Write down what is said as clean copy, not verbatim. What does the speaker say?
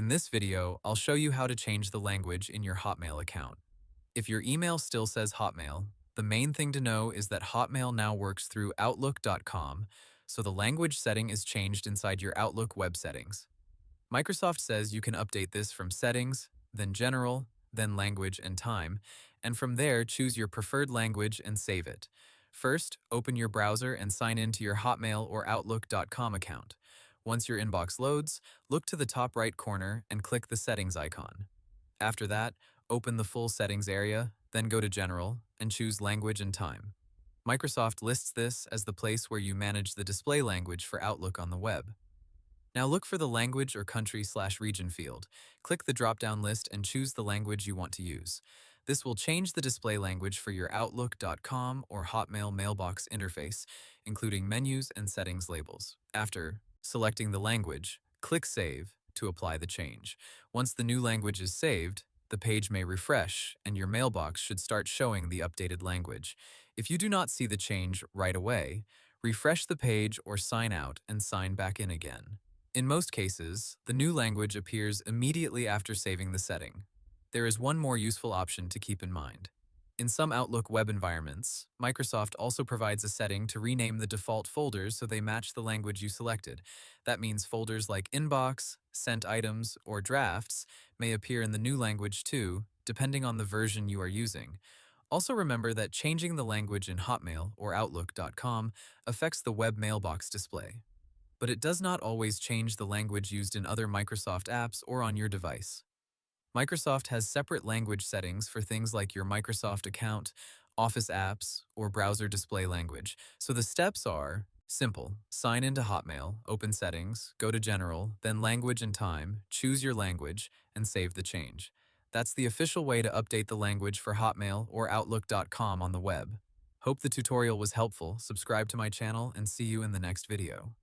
In this video, I'll show you how to change the language in your Hotmail account. If your email still says Hotmail, the main thing to know is that Hotmail now works through Outlook.com, so the language setting is changed inside your Outlook web settings. Microsoft says you can update this from Settings, then General, then Language and Time, and from there choose your preferred language and save it. First, open your browser and sign in to your Hotmail or Outlook.com account. Once your inbox loads, look to the top right corner and click the Settings icon. After that, open the full Settings area, then go to General and choose Language and Time. Microsoft lists this as the place where you manage the display language for Outlook on the web. Now look for the language or country/region field. Click the drop-down list and choose the language you want to use. This will change the display language for your Outlook.com or Hotmail mailbox interface, including menus and settings labels. After selecting the language, click Save to apply the change. Once the new language is saved, the page may refresh and your mailbox should start showing the updated language. If you do not see the change right away, refresh the page or sign out and sign back in again. In most cases, the new language appears immediately after saving the setting. There is one more useful option to keep in mind. In some Outlook web environments, Microsoft also provides a setting to rename the default folders so they match the language you selected. That means folders like Inbox, Sent Items, or Drafts may appear in the new language too, depending on the version you are using. Also remember that changing the language in Hotmail or Outlook.com affects the web mailbox display. But it does not always change the language used in other Microsoft apps or on your device. Microsoft has separate language settings for things like your Microsoft account, Office apps, or browser display language. So the steps are simple. Sign into Hotmail, open Settings, go to General, then Language and Time, choose your language, and save the change. That's the official way to update the language for Hotmail or Outlook.com on the web. Hope the tutorial was helpful. Subscribe to my channel and see you in the next video.